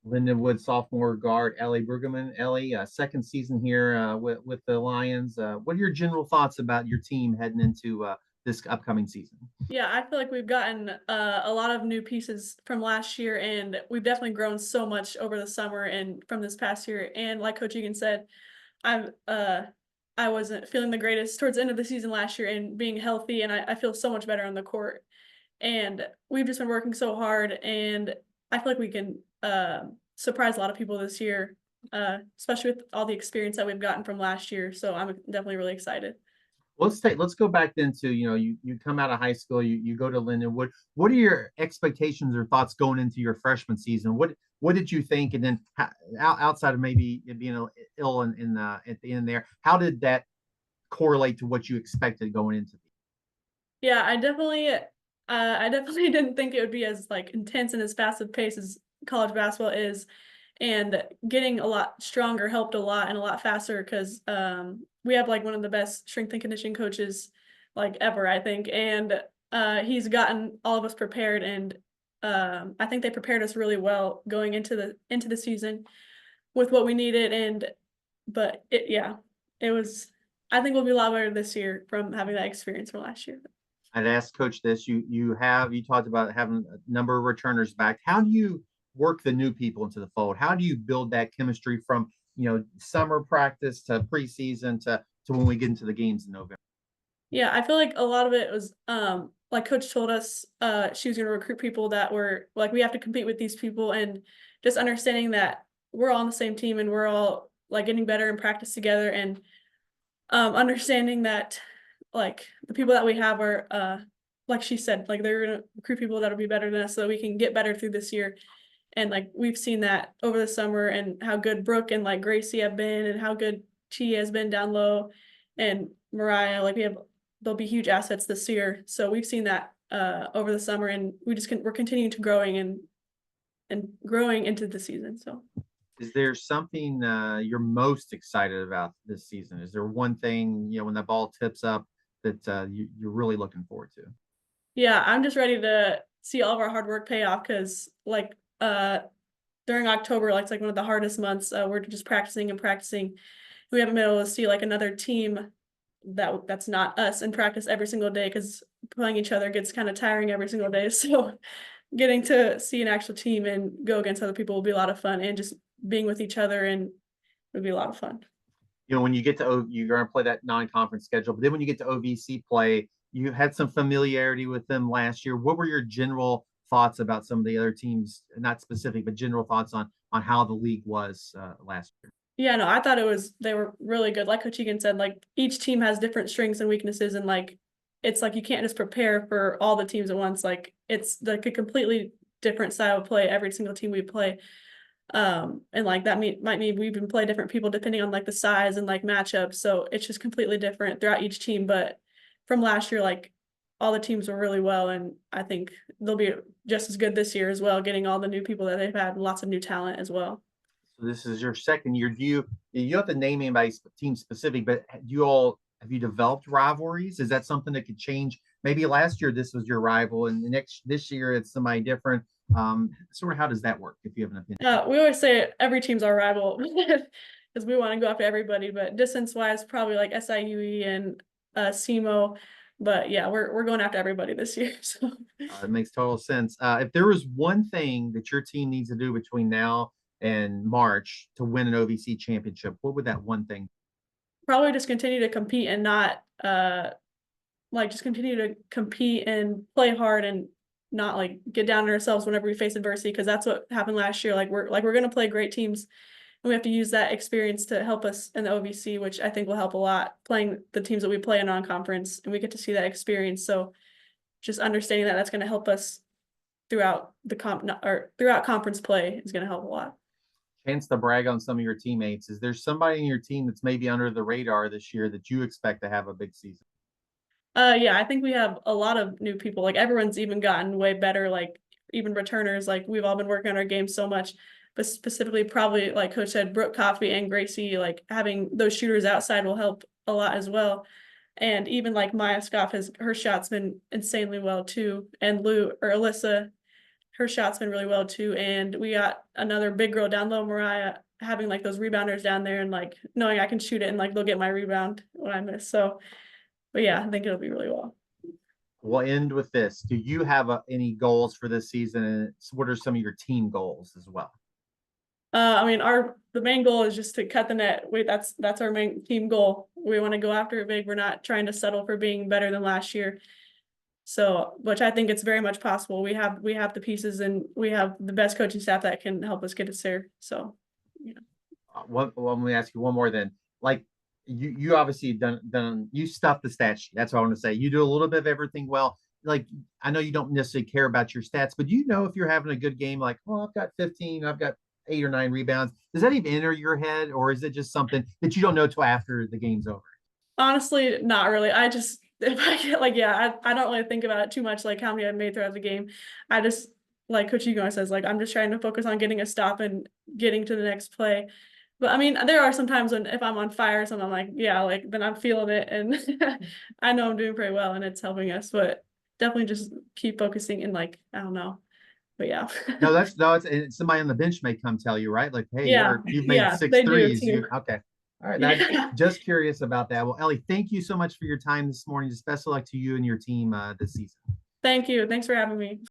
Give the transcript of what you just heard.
Lindenwood sophomore guard Elle Brueggemann. Elle, second season here with the Lions. What are your general thoughts about your team heading into this upcoming season? Yeah, I feel like we've gotten a lot of new pieces from last year, and we've definitely grown so much over the summer and from this past year. And like Coach Egan said, I'm I wasn't feeling the greatest towards the end of the season last year and being healthy, and I feel so much better on the court. And we've just been working so hard, and I feel like we can surprise a lot of people this year, especially with all the experience that we've gotten from last year. So I'm definitely really excited. Let's go back then to you come out of high school, you go to Lindenwood. What are your expectations or thoughts going into your freshman season? What did you think? And then outside of maybe it being ill in the at the end there, how did that correlate to what you expected going into the Yeah, I definitely didn't think it would be as like intense and as fast of pace as college basketball is, and getting a lot stronger helped a lot and a lot faster because we have like one of the best strength and conditioning coaches like ever, I think, and he's gotten all of us prepared, and I think they prepared us really well going into the season with what we needed, and but yeah, it was. I think we'll be a lot better this year from having that experience from last year. I'd ask Coach this. You talked about having a number of returners back. How do you work the new people into the fold? How do you build that chemistry from summer practice to preseason to when we get into the games in November? Yeah, I feel like a lot of it was, like coach told us, she was gonna recruit people that were like, we have to compete with these people, and just understanding that we're all on the same team and we're all like getting better in practice together, and understanding that like the people that we have are like she said, like they're gonna recruit people that'll be better than us so that we can get better through this year. And like we've seen that over the summer and how good Brooke and like Gracie have been and how good Chi has been down low, and Mariah, like they'll be huge assets this year. So we've seen that over the summer, and we're continuing to growing and growing into the season. So Is there something you're most excited about this season? Is there one thing, when the ball tips up that you're really looking forward to? yeah, I'm just ready to see all of our hard work pay off because like during October, like it's like one of the hardest months. We're just practicing and practicing. We haven't been able to see like another team that's not us in practice every single day because playing each other gets kind of tiring every single day. So getting to see an actual team and go against other people will be a lot of fun, and just being with each other and would be a lot of fun. When you get to you're going to play that non-conference schedule, but then when you get to OVC play, you had some familiarity with them last year. What were your general thoughts about some of the other teams? Not specific, but general thoughts on how the league was last year. Yeah, no, I thought they were really good. Like Coach Egan said, like each team has different strengths and weaknesses, and like it's like you can't just prepare for all the teams at once. Like it's like a completely different style of play every single team we play. And like might mean we even play different people depending on like the size and like matchups. So it's just completely different throughout each team. But from last year, like all the teams were really well, and I think they'll be just as good this year as well, getting all the new people that they've had and lots of new talent as well. So this is your second year. Do you have to name anybody team specific, but do you all have you developed rivalries? Is that something that could change? Maybe last year this was your rival, and this year it's somebody different. Sort of how does that work? If you have an opinion. We always say every team's our rival because we want to go after everybody, but distance wise, probably like SIUE and SEMO. But yeah, we're going after everybody this year. So It makes total sense. If there was one thing that your team needs to do between now and March to win an OVC championship, what would that one thing? probably just continue to compete and not like just continue to compete and play hard and not like get down on ourselves whenever we face adversity, because that's what happened last year. We're gonna play great teams, and we have to use that experience to help us in the OVC, which I think will help a lot playing the teams that we play in non-conference, and we get to see that experience. So just understanding that that's going to help us throughout throughout conference play is going to help a lot. Chance to brag on some of your teammates. Is there somebody in your team that's maybe under the radar this year that you expect to have a big season? Yeah, I think we have a lot of new people. Like everyone's even gotten way better. Like even returners, like we've all been working on our game so much. But specifically, probably like Coach said, Brooke Coffee and Gracie, like having those shooters outside will help a lot as well. And even like Maya Scoff her shot's been insanely well too. And Lou or Alyssa her shot's been really well too. And we got another big girl down low, Mariah, having like those rebounders down there and like knowing I can shoot it and like they'll get my rebound when I miss. So, but yeah, I think it'll be really well. We'll end with this. Do you have any goals for this season? And what are some of your team goals as well? I mean, the main goal is just to cut the net. That's our main team goal. We want to go after it big. We're not trying to settle for being better than last year. So, which I think it's very much possible. We have the pieces and we have the best coaching staff that can help us get us there. So, yeah. Well, let me ask you one more then. Like you obviously done you stuff the stat sheet. That's what I want to say. You do a little bit of everything well. Like I know you don't necessarily care about your stats, but you know if you're having a good game, like, well, I've got 15, I've got 8 or 9 rebounds. Does that even enter your head, or is it just something that you don't know till after the game's over? Honestly, not really. I just if I get like I don't really think about it too much, like how many I made throughout the game. I just like Coach Hugo says, like I'm just trying to focus on getting a stop and getting to the next play. But I mean, there are some times when if I'm on fire or something, I'm like, yeah, like then I'm feeling it and I know I'm doing pretty well and it's helping us. But definitely just keep focusing and like, I don't know. But yeah. No, it's somebody on the bench may come tell you, right? Like, hey, Yeah, you've made yeah, six they do threes. too. You okay? All right. Now, Yeah. just curious about that. Well, Ellie, thank you so much for your time this morning. Just best of luck to you and your team this season. Thank you. Thanks for having me.